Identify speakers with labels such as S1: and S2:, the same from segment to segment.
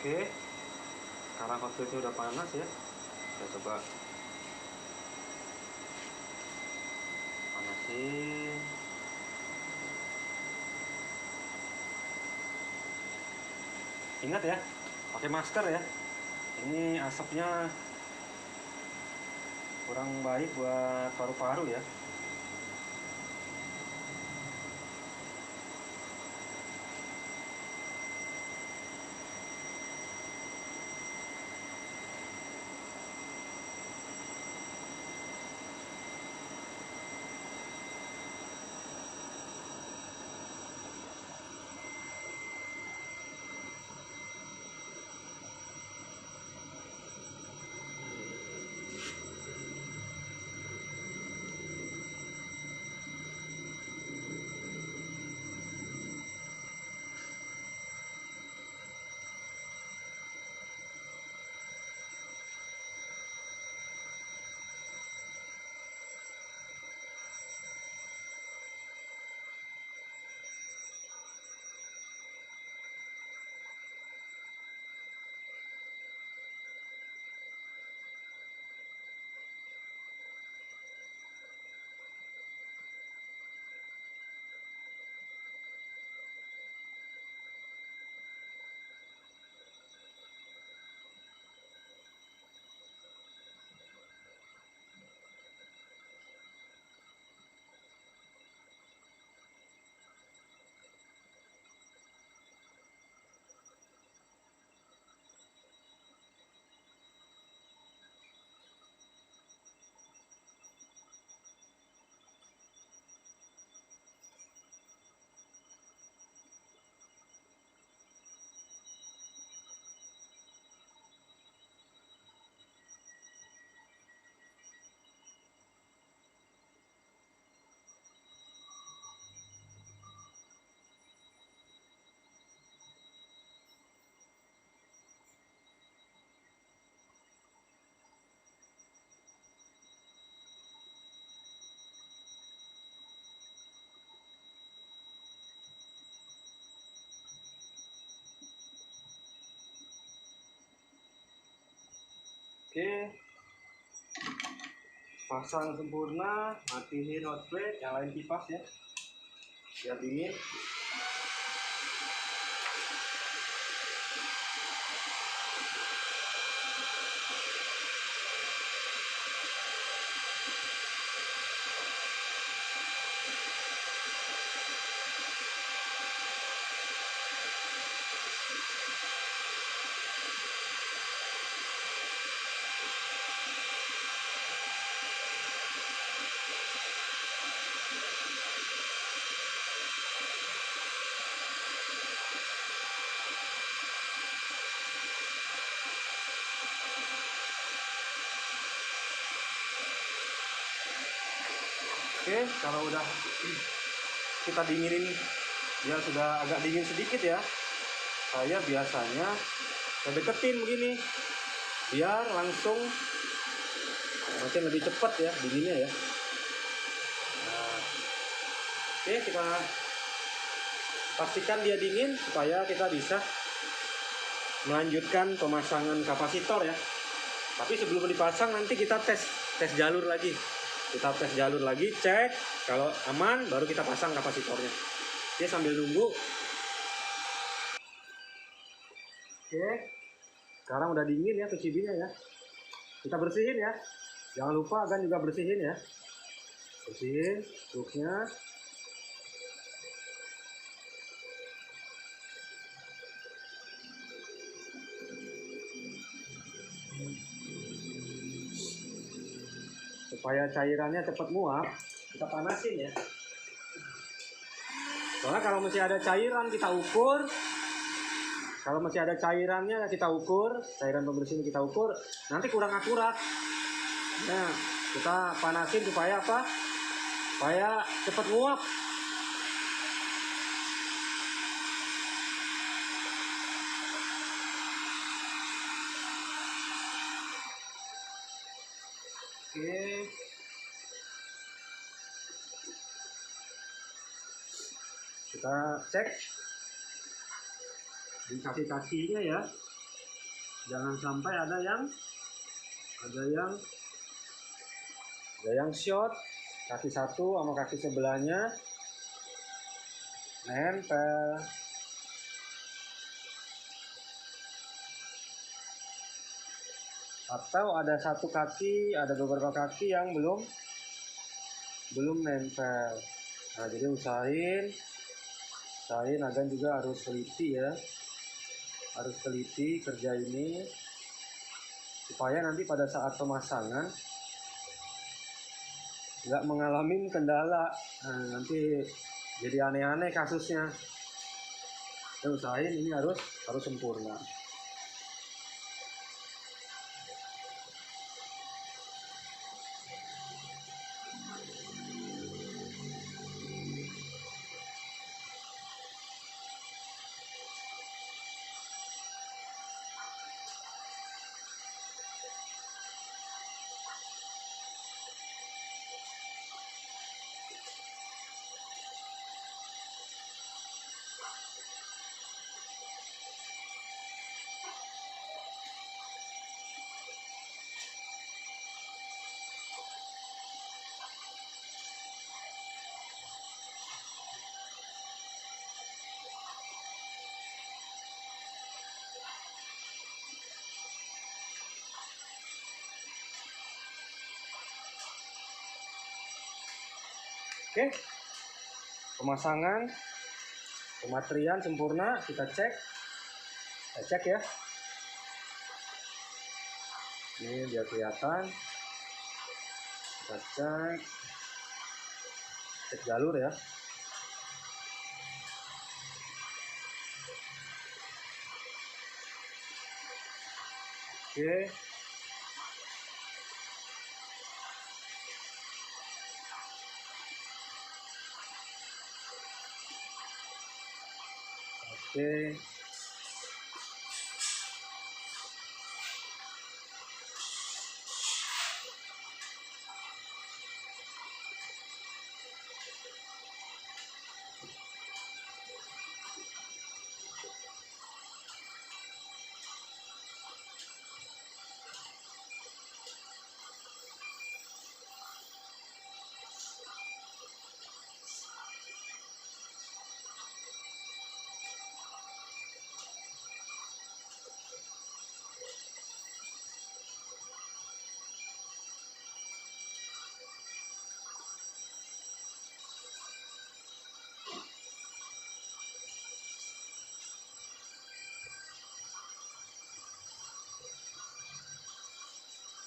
S1: Oke, karena hot plate udah panas ya, kita coba panasin. Ingat ya, pakai masker ya. Ini asapnya kurang baik buat paru-paru ya. Oke, pasang sempurna, matiin hot plate, nyalain kipas ya, biar dingin. Oke, kalau udah kita dinginin, dia sudah agak dingin sedikit ya. Saya biasanya deketin begini, biar langsung makin lebih cepat ya dinginnya ya. Nah, oke, kita pastikan dia dingin supaya kita bisa melanjutkan pemasangan kapasitor ya. Tapi sebelum dipasang nanti kita tes jalur lagi. Kita tes jalur lagi, cek kalau aman baru kita pasang kapasitornya. Oke, sambil nunggu. Oke, sekarang udah dingin ya PCB-nya ya. Kita bersihin ya. Jangan lupa kan juga bersihin ya. Bersihin truknya. Supaya cairannya cepat muap, kita panasin ya. Soalnya kalau masih ada cairan kita ukur. Kalau masih ada cairannya kita ukur, cairan pembersih kita ukur, nanti kurang akurat. Nah, kita panasin supaya apa? Supaya cepat nguap. Oke. Kita cek di kaki-kakinya ya. Jangan sampai ada yang short, kaki satu sama kaki sebelahnya nempel. Atau ada satu kaki, ada beberapa kaki yang belum nempel. Nah, jadi usahain agan juga harus teliti ya, harus teliti kerja ini supaya nanti pada saat pemasangan nggak mengalami kendala. Nah, nanti jadi aneh-aneh kasusnya. Kita usahain ini harus sempurna. Oke, pematrian sempurna. Kita cek ya. Ini biar kelihatan. Kita cek jalur ya. Oke. Oke.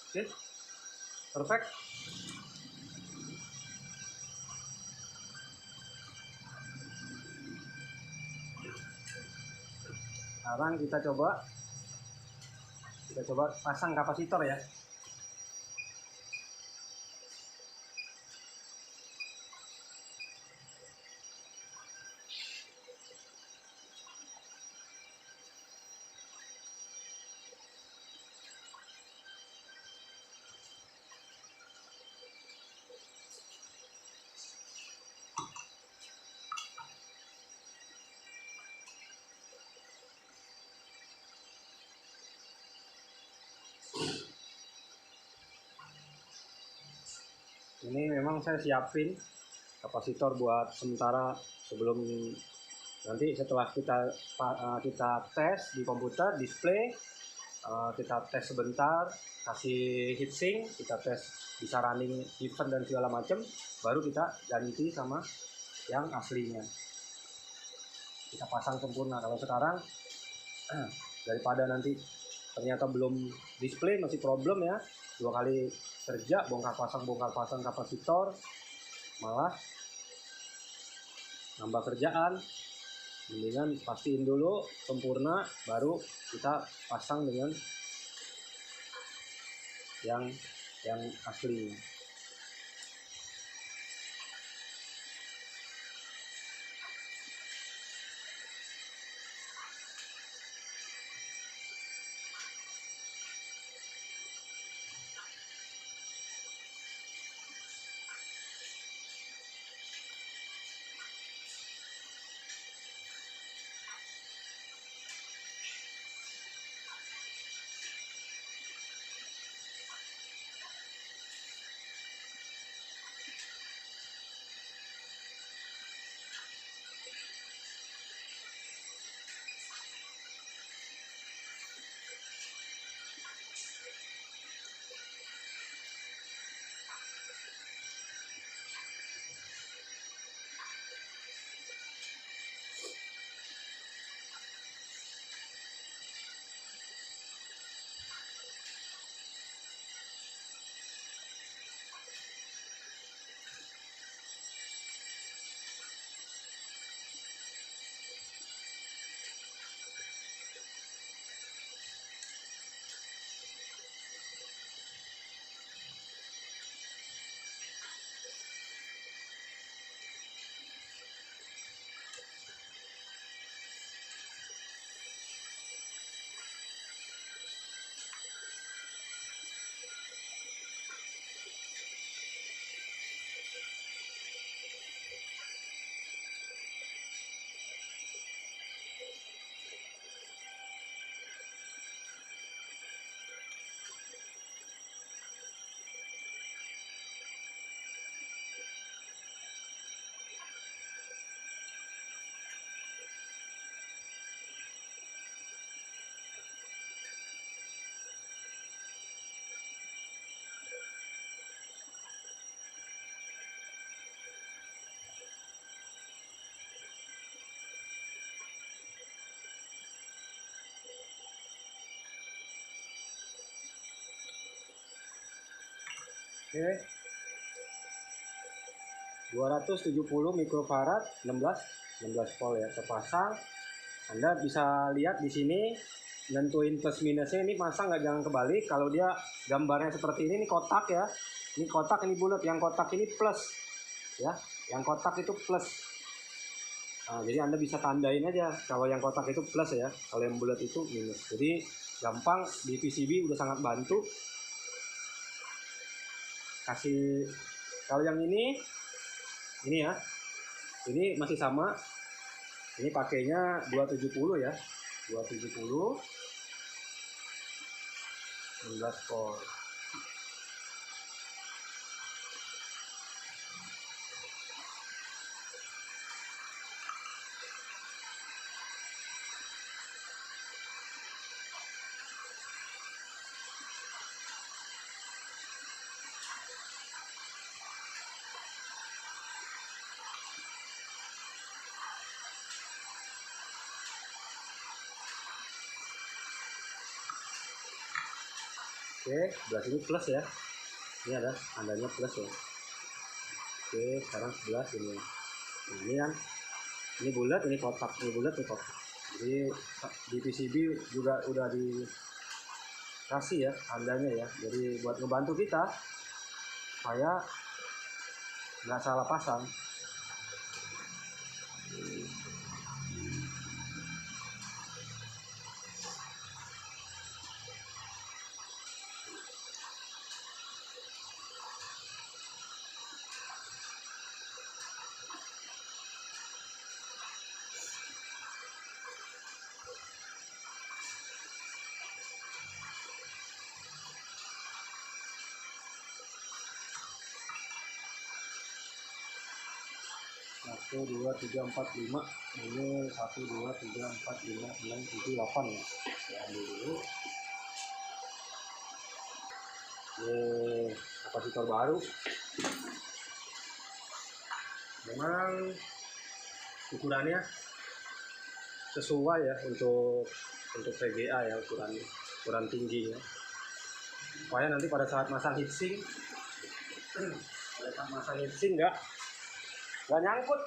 S1: Oke, perfect. Sekarang kita coba pasang kapasitor ya. Ini memang saya siapin kapasitor buat sementara sebelum nanti setelah kita tes di komputer display, kita tes sebentar, kasih heatsink, kita tes bisa running event dan segala macam, baru kita ganti sama yang aslinya. Kita pasang sempurna. Kalau sekarang daripada nanti ternyata belum display masih problem ya, 2 kali kerja bongkar pasang kapasitor, malah nambah kerjaan. Mendingan pastiin dulu sempurna baru kita pasang dengan yang asli. Oke, 270 mikrofarad 16 volt ya terpasang. Anda bisa lihat di sini nentuin plus minusnya, ini pasang nggak, jangan kebalik. Kalau dia gambarnya seperti ini kotak ya, ini kotak, ini bulat, yang kotak ini plus ya, yang kotak itu plus. Nah, jadi Anda bisa tandain aja kalau yang kotak itu plus ya, kalau yang bulat itu minus. Jadi gampang, di PCB udah sangat bantu. Kasih, kalau yang ini ya, ini masih sama, ini pakainya 270 ya, 270 16 volt. Oke, sebelah sini plus ya, ini ada tandanya plus ya. Oke, sekarang sebelah sini. Nah, ini kan, ini bulat, ini kotak, ini bulat, ini kotak. Jadi di PCB juga udah dikasih ya tandanya ya, jadi buat ngebantu kita supaya nggak salah pasang. Satu, dua, tiga, empat, lima. Ini 1, 2, 3, 4, 5, 6, 7, 8 ya. Ya, ambil dulu. Ini kapasitor baru. Memang ukurannya sesuai ya untuk VGA ya, ukuran tingginya. Supaya nanti pada saat masang heatsink, nggak nyangkut.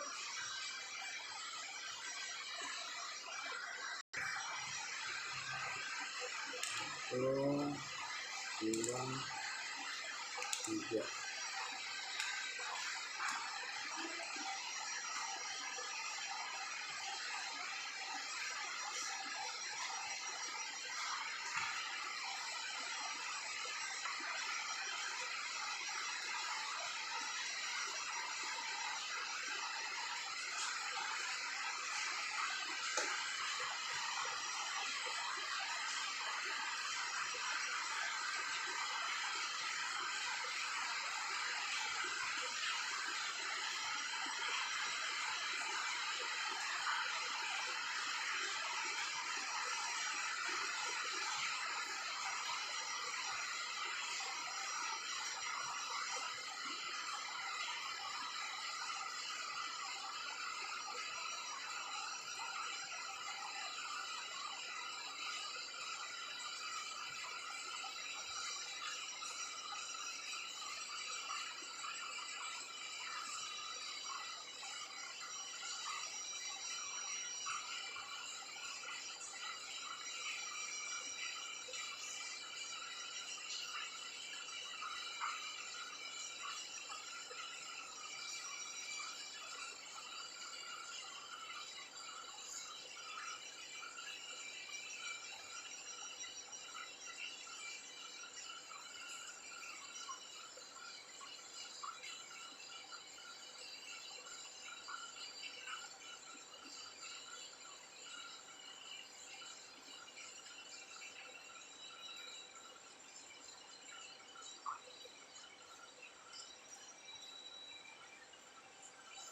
S1: Dua, tiga.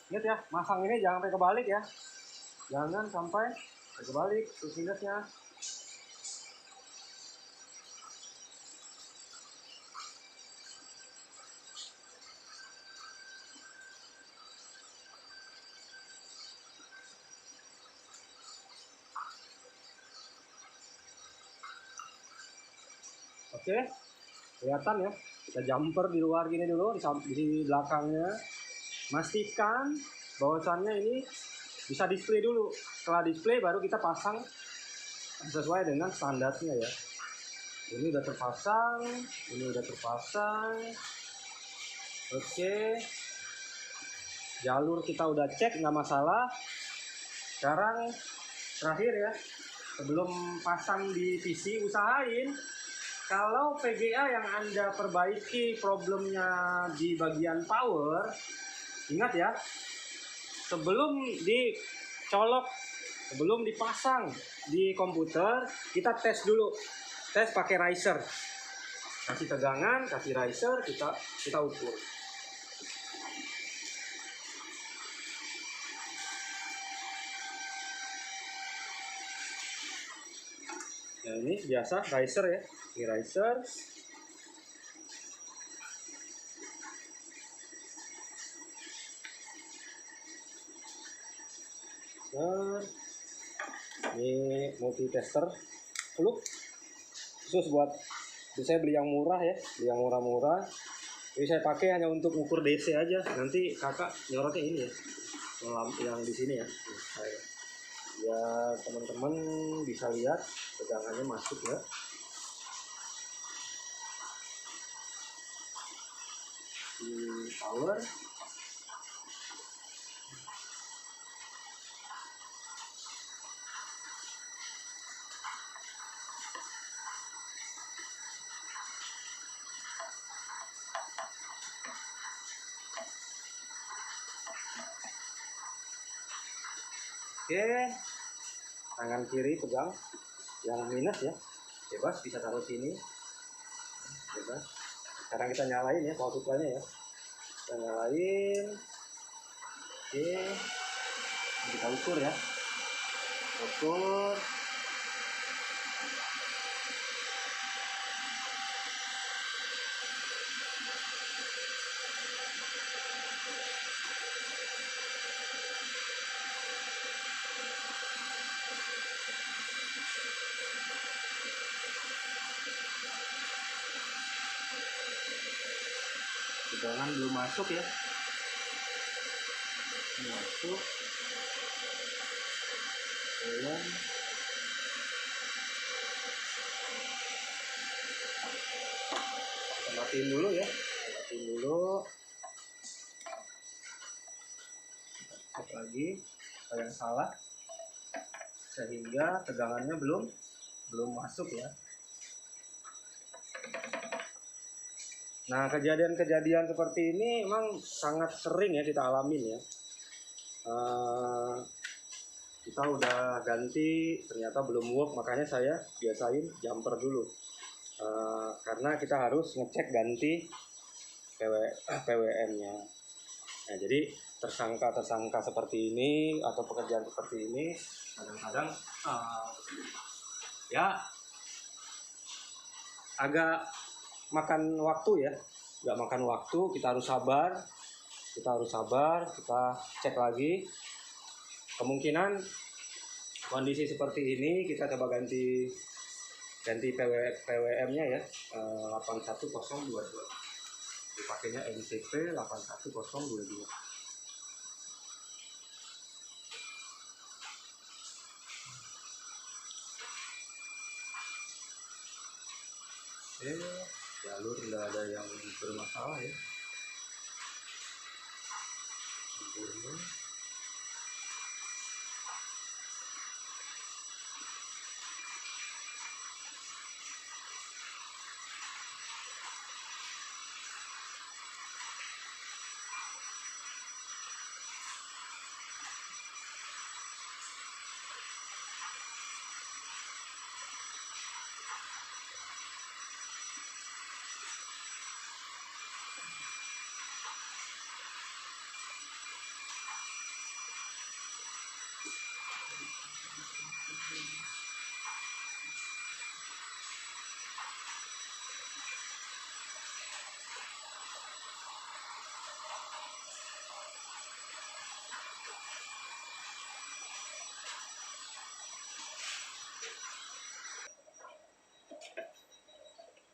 S1: Lihat ya, masang ini jangan sampai kebalik ya. Jangan sampai kebalik plus minusnya. Oke, kelihatan ya. kita jumper di luar gini dulu, di belakangnya. Pastikan bahwasannya ini bisa display dulu. Setelah display baru kita pasang sesuai dengan standarnya ya. Ini udah terpasang, ini udah terpasang. Oke, jalur kita udah cek, nggak masalah. Sekarang terakhir ya, sebelum pasang di PC, usahain kalau VGA yang Anda perbaiki problemnya di bagian power, ingat ya, sebelum dicolok, sebelum dipasang di komputer, kita tes dulu. Tes pakai riser. Kasih tegangan, kasih riser, kita ukur. Nah, ini biasa riser ya. Ini riser. Nah, ini multitester fluk khusus buat, saya beli yang murah ya, beli yang murah-murah. Jadi saya pakai hanya untuk ukur DC aja. Nanti kakak nyorotnya ini ya, yang di sini ya. Ya teman-teman bisa lihat tegangannya masuk ya. Di power. Oke, tangan kiri pegang yang minus ya, bebas bisa taruh sini, bebas. Sekarang kita nyalain ya power supply-nya ya, kita nyalain. Oke, kita ukur ya, ukur. Tegangan belum masuk ya, belum masuk. Belum. Kita matiin dulu ya, matiin dulu. Cek lagi apa yang salah, sehingga tegangannya belum masuk ya. Nah, kejadian-kejadian seperti ini memang sangat sering ya kita alamin ya. Kita udah ganti, ternyata belum work, makanya saya biasain jumper dulu. Karena kita harus ngecek ganti PWM-nya. Nah, jadi tersangka seperti ini atau pekerjaan seperti ini kadang-kadang ya agak makan waktu ya, nggak makan waktu. Kita harus sabar, kita cek lagi. Kemungkinan kondisi seperti ini kita coba ganti PWM-nya ya, 81022. Dipakainya NCP 81022. Jalur tidak ada yang bermasalah ya, sempurna.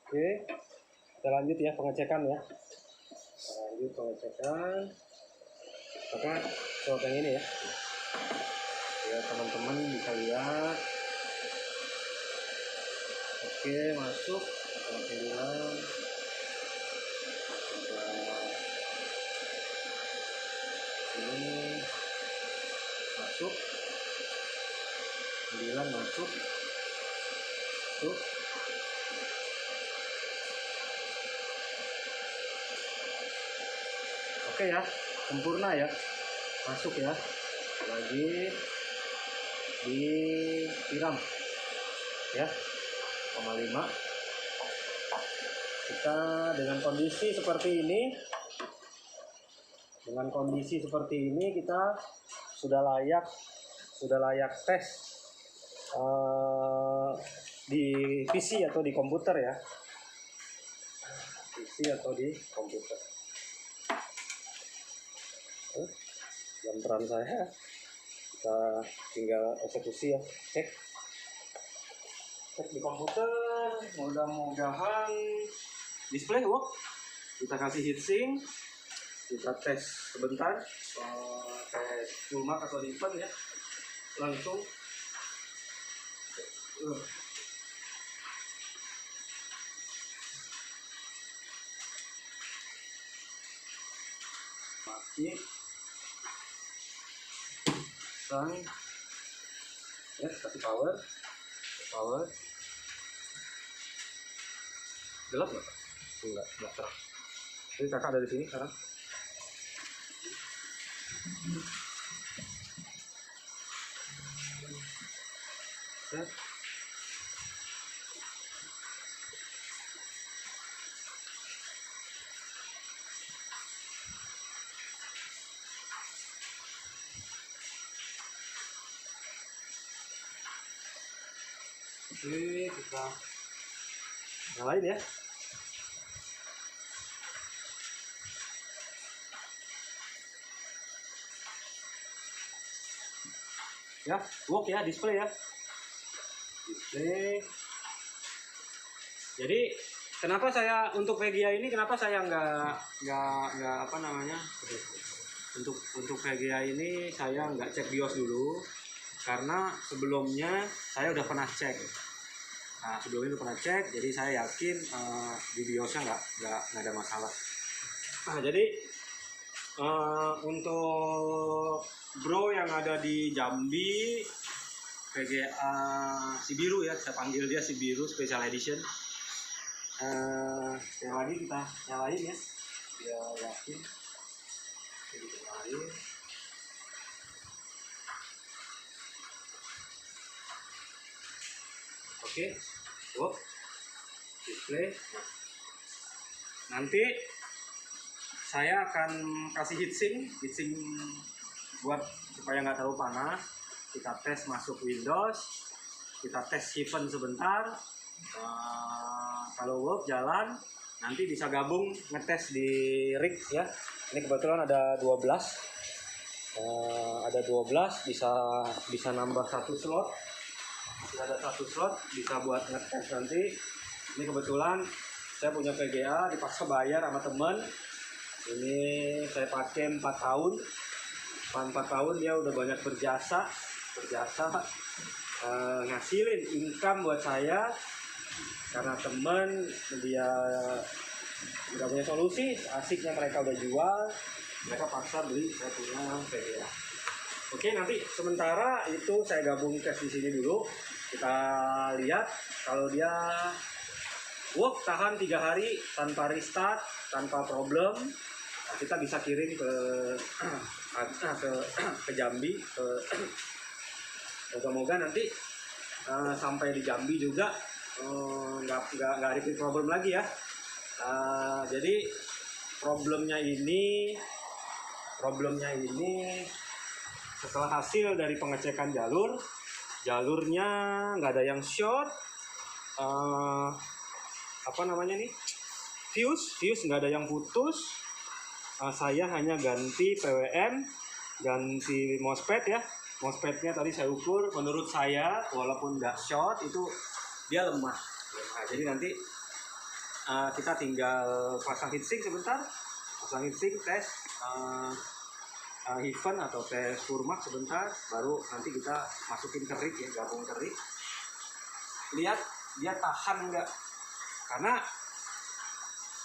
S1: Oke, kita lanjut ya pengecekan ya. Lanjut pengecekan. Maka coba yang ini ya. Ya teman-teman bisa lihat. Oke, masuk. Alhamdulillah. Ini masuk. 9 masuk. Tuh. Oke ya, sempurna ya. Masuk ya. Lagi disiram ya. 0,5. Kita dengan kondisi seperti ini, kita sudah layak tes di PC atau di komputer ya. PC atau di komputer. Jam peran saya, kita tinggal eksekusi ya. Cek di komputer, mudah-mudahan display work. Kita kasih heatsink, kita tes sebentar, tes full mark atau event ya, langsung mati dan ya, kasih power gelap nggak? Enggak terang. Jadi kakak dari sini sekarang. Set. Oke, kita nyalain ya. Ya, work ya, display ya. Display. Jadi kenapa saya untuk VGA ini, kenapa saya nggak apa namanya, untuk VGA ini saya nggak cek BIOS dulu, karena sebelumnya saya udah pernah cek. Nah, sebelumnya udah pernah cek, jadi saya yakin di BIOSnya nggak ada masalah. Nah, jadi untuk bro yang ada di Jambi, VGA Sibiru ya, saya panggil dia Sibiru Special Edition. Sekali lagi kita nyalain ya, biar yakin. Kita nyalain. Oke, work, display. Nanti saya akan kasih heatsink buat supaya nggak terlalu panas. Kita tes masuk Windows, kita tes event sebentar. Kalau work jalan, nanti bisa gabung ngetes di rig ya. Ini kebetulan ada 12, bisa nambah satu slot. Ada satu slot bisa buat ngetes nanti. Ini kebetulan saya punya VGA dipaksa bayar sama temen. Ini saya pakai 4 tahun. 4 tahun dia udah banyak berjasa ngasilin income buat saya, karena temen dia nggak punya solusi, asiknya mereka udah jual, mereka paksa beli saya punya VGA. Oke, nanti sementara itu saya gabung tes di sini dulu. Kita lihat kalau dia work tahan 3 hari tanpa restart, tanpa problem, nah, kita bisa kirim ke Jambi. Moga-moga nanti sampai di Jambi juga nggak ada problem lagi ya. Jadi problemnya ini setelah hasil dari pengecekan jalurnya nggak ada yang short, fuse nggak ada yang putus. Saya hanya ganti PWM, ganti MOSFET ya. MOSFET-nya tadi saya ukur, menurut saya walaupun nggak short itu dia lemah. Nah, jadi nanti kita tinggal pasang heatsink sebentar, pasang heatsink, tes Heaven atau tes Furmax sebentar, baru nanti kita masukin ke rig ya, gabung ke rig. Lihat dia tahan enggak, karena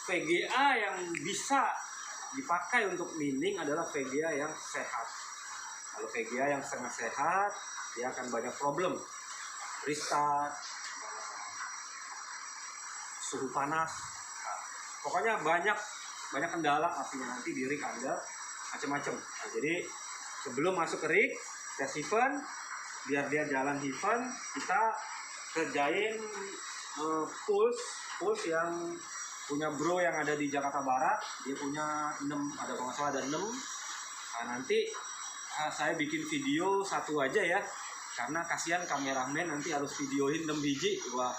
S1: VGA yang bisa dipakai untuk mining adalah VGA yang sehat. Kalau VGA yang setengah sehat, dia akan banyak problem, restart, suhu panas, pokoknya banyak kendala pastinya nanti di rig Anda macam-macam. Nah, jadi sebelum masuk ke rig, tes Heaven, biar dia jalan Heaven, kita kerjain pulse yang punya bro yang ada di Jakarta Barat. Dia punya 6, ada kalau nggak salah ada 6. Nah, nanti saya bikin video satu aja ya, karena kasihan kameramen nanti harus videoin 6 biji. Wah,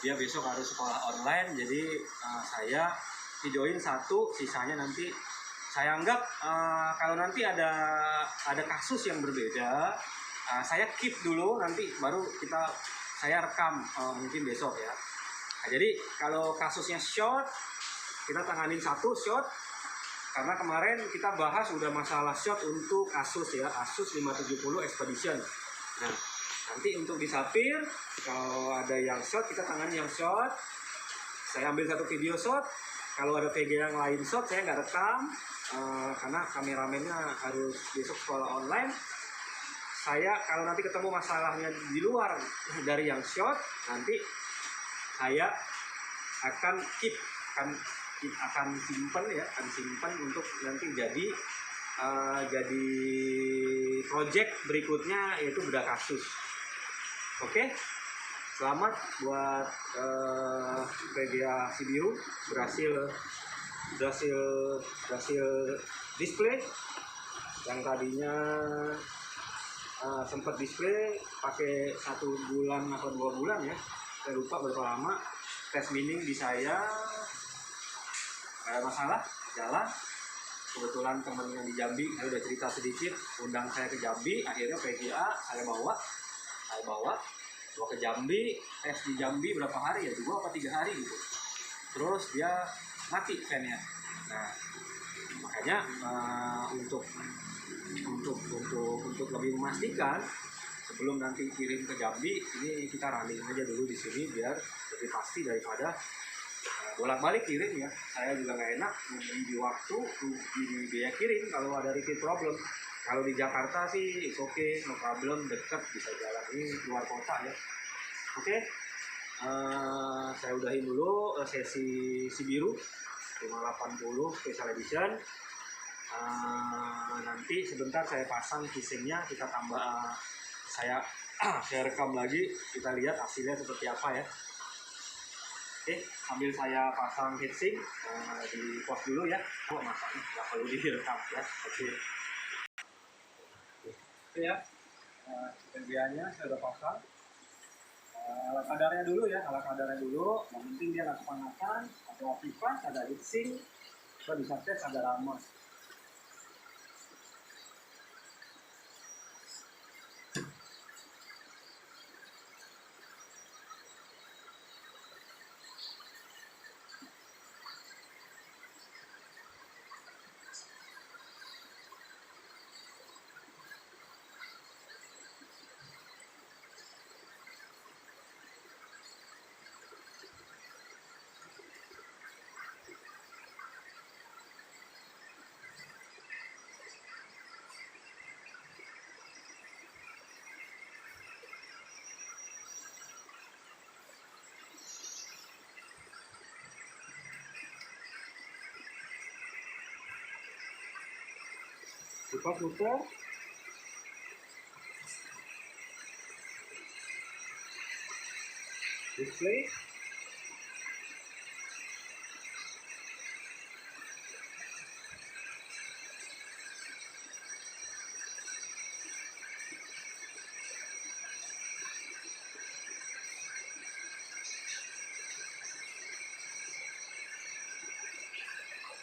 S1: dia besok harus sekolah online, jadi saya videoin satu, sisanya nanti saya anggap kalau nanti ada kasus yang berbeda, saya keep dulu, nanti baru saya rekam mungkin besok ya. Nah, jadi kalau kasusnya short, kita tanganin satu short, karena kemarin kita bahas udah masalah short untuk Asus ya, Asus 570 Expedition. Nah, nanti untuk di Sapphire, kalau ada yang short, kita tangani yang short. Saya ambil satu video short. Kalau ada VG yang lain short, saya nggak rekam, karena kameramennya harus besok sekolah online. Saya kalau nanti ketemu masalahnya di luar dari yang short, nanti saya akan simpan ya, untuk nanti jadi project berikutnya, yaitu bedah kasus. Oke, selamat buat VGA si biru berhasil display. Yang tadinya sempat display pakai 1 bulan atau 2 bulan ya, saya lupa berapa lama. Tes mining di saya masalah jalan. Kebetulan temennya di Jambi, saya udah cerita sedikit, undang saya ke Jambi. Akhirnya VGA saya bawa ke Jambi, tes di Jambi berapa hari ya, 2 atau 3 hari gitu. Terus dia mati fan-nya. Nah, makanya untuk lebih memastikan sebelum nanti kirim ke Jambi, ini kita running aja dulu di sini biar lebih pasti daripada bolak-balik kirim ya. Saya juga nggak enak di waktu di biaya kirim kalau ada repeat problem. Kalau di Jakarta sih oke, no problem, dekat, bisa jalan. Ini luar kota ya. Oke, saya udahin dulu sesi si biru 580 Special Edition. Nanti sebentar saya pasang casingnya, kita tambah, saya rekam lagi, kita lihat hasilnya seperti apa ya. Oke, sambil saya pasang heatsink, di pause dulu ya. Masaknya nggak perlu direkam ya. Oke ya, bagiannya saya udah pasang. Alat kadarnya dulu ya, yang penting dia nggak kepanasan, ada kipas, ada heatsink, kita bisa tes ada lama. Kipas muter, display,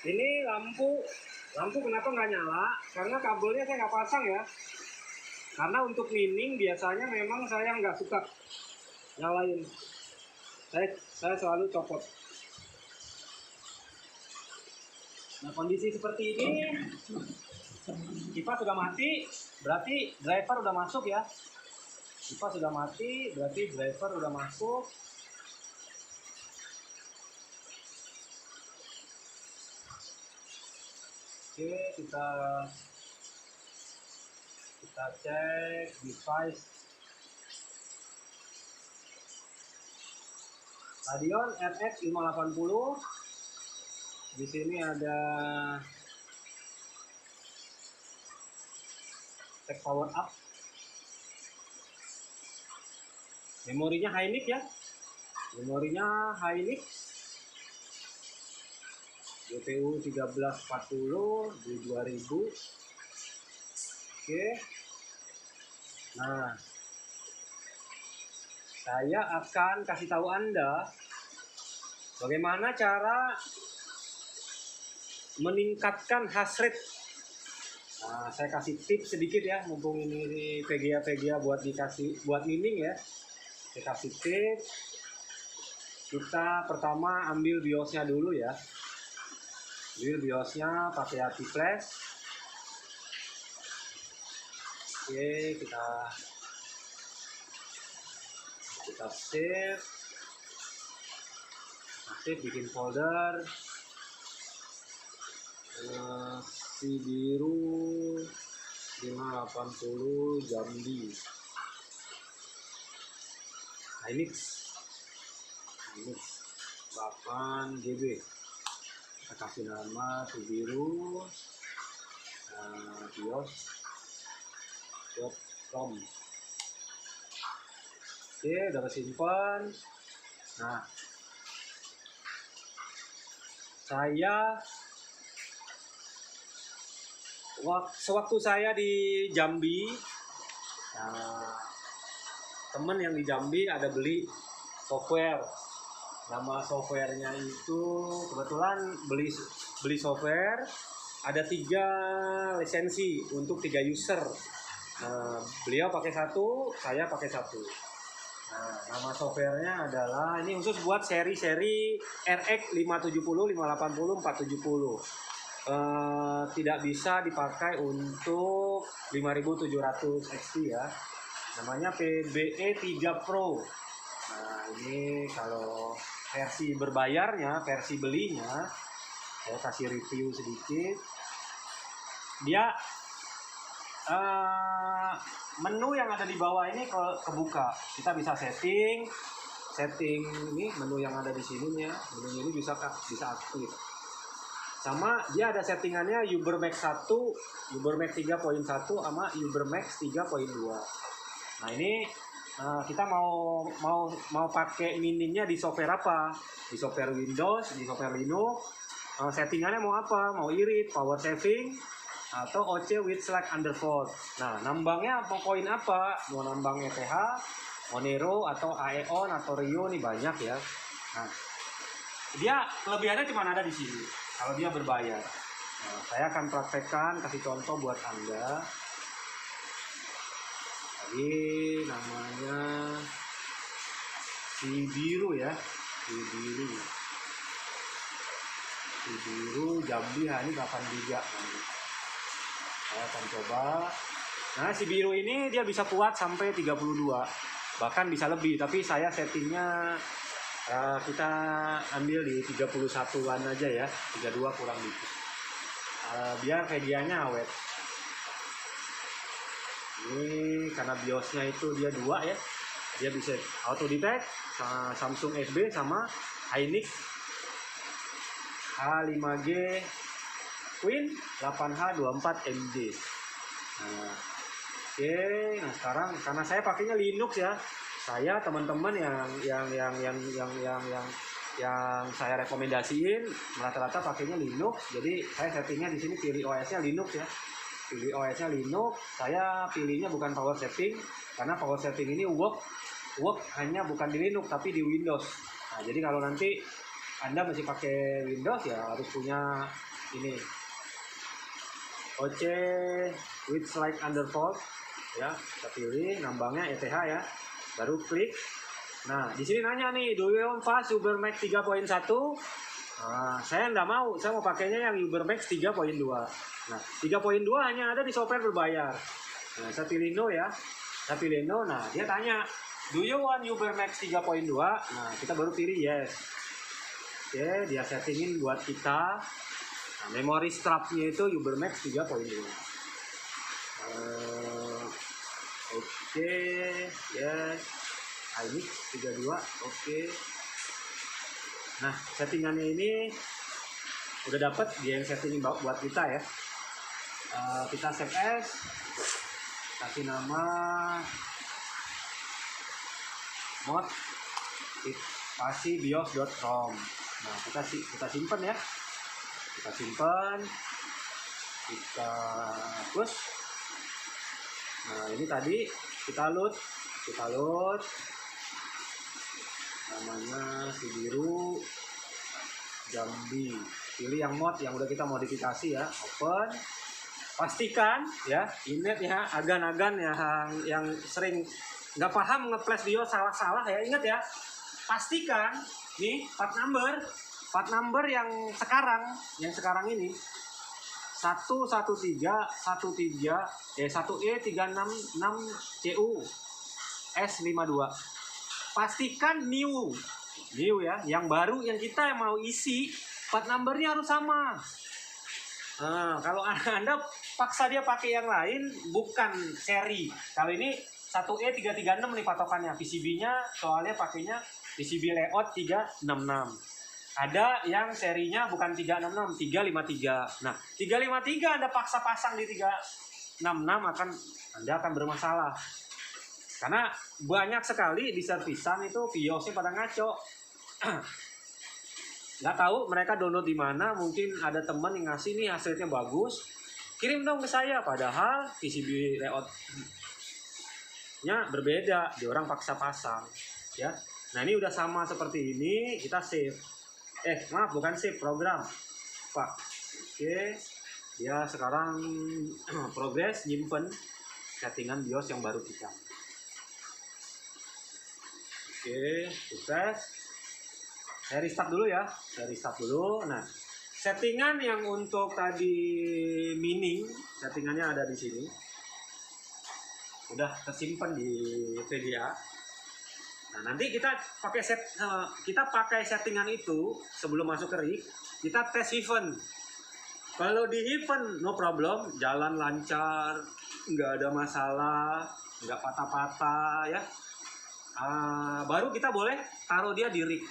S1: ini lampu kenapa nggak nyala? Karena kabelnya saya nggak pasang ya. Karena untuk mining biasanya memang saya nggak suka nyalain. Saya selalu copot. Nah, kondisi seperti ini, kipas sudah mati, berarti driver udah masuk ya. Kipas sudah mati, berarti driver udah masuk. Oke, kita cek device Radeon RX 580. Di sini ada cek power up. Memorinya Hynix ya. Memorinya Hynix. GPU 1340 di 2000. Oke. Nah, saya akan kasih tahu Anda bagaimana cara meningkatkan hash rate. Nah, saya kasih tips sedikit ya, mumpung ini PGA buat mining ya. Saya kasih tips. Kita pertama ambil BIOSnya dulu ya. Ambil BIOSnya pakai hard flash. Oke, kita save. Bikin folder. Si biru 580 Jambi. Hynix 8 GB. Kita kasih nama si biru bios.com. Oke, udah kesimpan. Nah, sewaktu saya di Jambi, temen yang di Jambi ada beli software. Nama softwarenya itu kebetulan beli software ada 3 lisensi untuk 3 user. Beliau pakai 1, saya pakai 1. Nah, nama softwarenya adalah, ini khusus buat seri-seri RX 570, 580, 470. Tidak bisa dipakai untuk 5700 XT ya. Namanya PBE 3 Pro. Nah, ini kalau versi berbayarnya, versi belinya, saya kasih review sedikit. Dia menu yang ada di bawah ini kebuka. Kita bisa setting ini menu yang ada di sininya. Menu ini bisa aktif. Sama dia ada settingannya Ubermax 1, Ubermax 3.1 sama Ubermax 3.2. Nah, ini kita mau pakai miningnya di software apa? Di software Windows, di software Linux. Settingannya mau apa? Mau irit, power saving, atau OC with slack undervolt. Nah, nambangnya mau koin apa? Mau nambang ETH, Monero, atau Aeon, atau Rio, nih banyak ya. Nah, dia kelebihannya cuma ada di sini kalau dia berbayar. Nah, saya akan praktekkan, kasih contoh buat Anda. Tadi namanya si biru ya, si biru Jambi, ini 8 giga. Saya akan coba. Nah, si biru ini dia bisa kuat sampai 32, bahkan bisa lebih, tapi saya settingnya kita ambil di 31-an aja ya, 32 kurang dikit, biar medianya awet. Ini karena BIOSnya itu dia 2 ya, dia bisa auto detect, Samsung SB sama Hynix H5G Queen 8H24MJ. Nah, oke, nah sekarang karena saya pakainya Linux ya, saya teman-teman yang saya rekomendasiin rata-rata pakainya Linux. Jadi saya settingnya di sini pilih OS-nya Linux ya. Pilih OS-nya Linux. Saya pilihnya bukan power saving karena power saving ini work hanya bukan di Linux tapi di Windows. Nah, jadi kalau nanti Anda masih pakai Windows ya harus punya ini OC with slide undervolt ya. Kita pilih nambangnya ETH ya. Baru klik. Nah, di sini nanya nih, do you want fast Ubermax 3.1? Saya nggak mau, saya mau pakainya yang Ubermax 3.2. Nah, 3.2 hanya ada di software berbayar. Nah, saya pilih no ya. Saya pilih no. Nah, dia tanya, do you want Ubermax 3.2? Nah, kita baru pilih yes. Oke, dia settingin buat kita. Nah, memori strapnya itu Ubermax 3.2. Oke, yes. Ini 32, oke. Nah, settingannya ini udah dapat, dia yang setting buat kita ya. Kita save as, kasih nama mod, kasih bios.rom. Nah, kita simpan ya, kita push. Nah, ini tadi kita load namanya si biru Jambi. Pilih yang mod yang udah kita modifikasi ya, open. Pastikan ya, ingat ya, agan-agan yang sering nggak paham nge-flash BIOS salah-salah ya, ingat ya, pastikan nih part number yang sekarang ini 1E366CU S52. Pastikan new ya, yang baru yang kita mau isi part numbernya harus sama. Nah, kalau Anda paksa dia pakai yang lain, bukan seri. Kalau ini 1E336 nih patokannya, PCB-nya soalnya pakainya PCB layout 366. Ada yang serinya bukan 366, 353. Nah, 353 Anda paksa pasang di 366 Anda akan bermasalah. Karena banyak sekali di servisan itu BIOS-nya pada ngaco. Nggak tahu mereka download di mana, mungkin ada teman yang ngasih nih hasilnya bagus, kirim dong ke saya, padahal PCB layout-nya berbeda, di orang paksa pasang ya. Nah, ini udah sama seperti ini, kita save. Maaf, bukan save, program Pak. Oke, dia sekarang progress nyimpen settingan BIOS yang baru kita. Oke, sukses. Saya restart dulu ya, Nah, settingan yang untuk tadi mining, settingannya ada di sini, udah tersimpan di VGA. Nah, nanti kita pakai settingan itu sebelum masuk ke rig, kita tes event. Kalau di event no problem, jalan lancar, nggak ada masalah, nggak patah-patah ya. Baru kita boleh taruh dia di rig.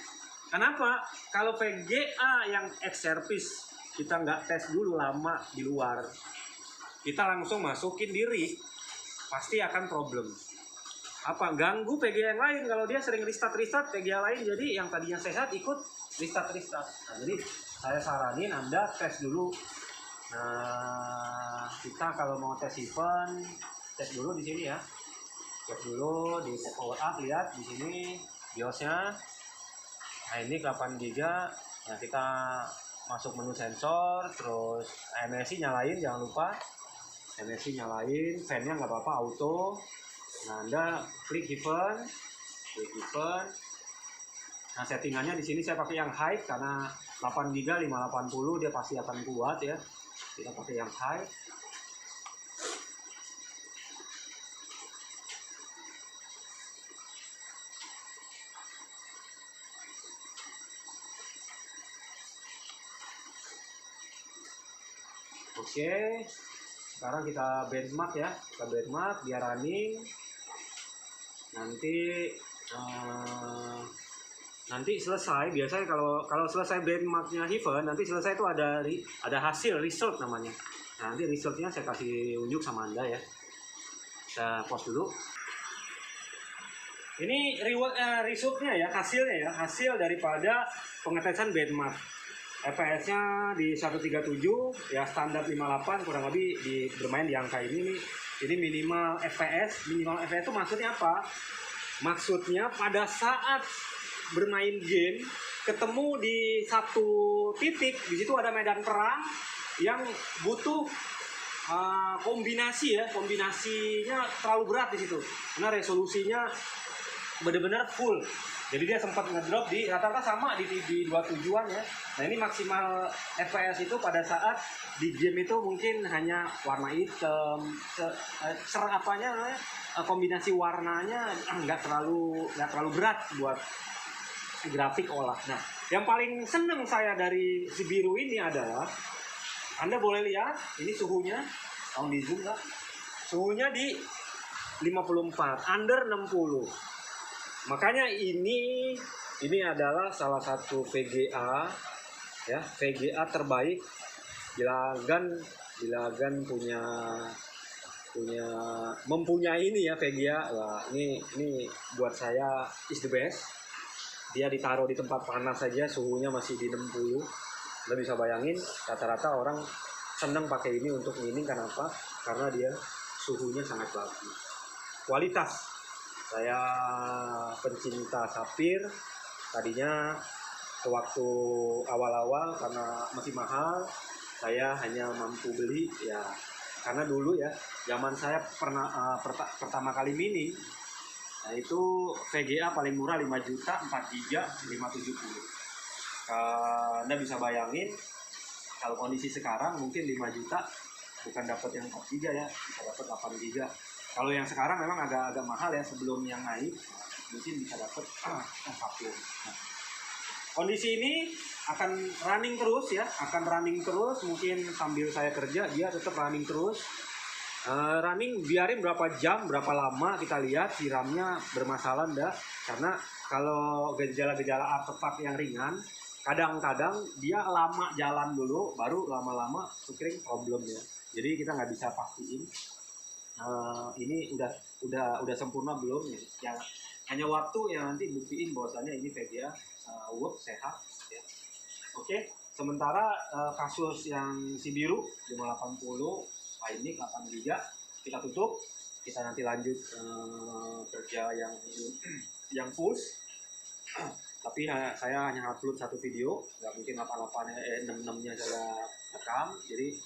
S1: Kenapa? Kalau VGA yang ex-service kita nggak tes dulu lama di luar, kita langsung masukin di rig, pasti akan problem. Ganggu VGA yang lain kalau dia sering restart VGA lain, jadi yang tadinya sehat ikut restart. Nah, jadi saya saranin Anda tes dulu. Nah, kita kalau mau tes event, cek dulu di sini ya. Cek dulu di power up, lihat di sini BIOS-nya. Nah, ini 8 GB. Nah, kita masuk menu sensor, terus MSI nyalain, jangan lupa MSI nyalain, fan-nya nggak apa-apa, auto. Nah, Anda klik event. Nah, settingannya di sini saya pakai yang high karena 8 GB 580 dia pasti akan kuat ya. Kita pakai yang high. Oke, sekarang kita benchmark ya, dia running. Nanti selesai, biasanya kalau selesai benchmarknya event, nanti selesai itu ada hasil result namanya. Nah, nanti resultnya saya kasih unjuk sama Anda ya. Saya pause dulu. Ini resultnya ya, hasil daripada pengetesan benchmark. FPS-nya di 137 ya, standar 58 kurang lebih bermain di angka ini. Ini minimal FPS. Minimal FPS itu maksudnya apa? Maksudnya pada saat bermain game ketemu di satu titik, di situ ada medan perang yang butuh kombinasinya terlalu berat di situ karena resolusinya benar-benar full Jadi dia sempat ngedrop di rata-rata sama di 27-an ya. Nah ini maksimal FPS itu pada saat di game itu mungkin hanya warna hitam, kombinasi warnanya nggak terlalu berat buat grafik olah. Nah yang paling seneng saya dari si biru ini adalah Anda boleh lihat ini suhunya, tolong di zoom lah. Suhunya di 54, under 60. Makanya ini adalah salah satu VGA ya, VGA terbaik. Gilagan mempunyai ini ya VGA. Wah, ini buat saya is the best. Dia ditaruh di tempat panas saja suhunya masih di 60. Anda bisa bayangin rata-rata orang senang pakai ini untuk mining. Kenapa? Karena dia suhunya sangat bagus. Kualitas. Saya pencinta sapir. Tadinya waktu awal-awal karena masih mahal, saya hanya mampu beli ya. Karena dulu ya, zaman saya pertama kali mining, nah itu VGA paling murah 5 juta, 4 giga, 570. Anda bisa bayangin kalau kondisi sekarang mungkin 5 juta bukan dapat yang 4 giga ya, bisa dapat 8 giga. Kalau yang sekarang memang agak mahal ya, sebelum yang naik mungkin bisa dapat 40. Nah, kondisi ini akan running terus ya, mungkin sambil saya kerja dia tetap running terus. Running biarin berapa jam, berapa lama kita lihat si RAM-nya bermasalah enggak. Karena kalau gejala-gejala artefak yang ringan, kadang-kadang dia lama jalan dulu, baru lama-lama sekring problemnya. Jadi kita nggak bisa pastiin ini udah sempurna belum ya. Yang hanya waktu yang nanti buktiin bahwasannya ini VGA work sehat ya. Oke, sementara kasus yang si biru 580 ini 8 giga kita tutup. Kita nanti lanjut kerja yang full. Tapi saya hanya upload satu video, nggak mungkin 66-nya saya rekam. Jadi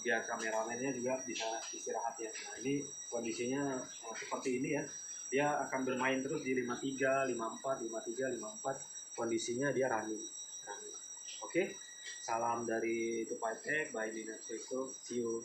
S1: biar kameramennya juga bisa istirahat ya. Nah ini kondisinya seperti ini ya. Dia akan bermain terus di 53, 54, 53, 54. Kondisinya dia running. Oke. Salam dari Tupai Tech by Dina Crypto. See you.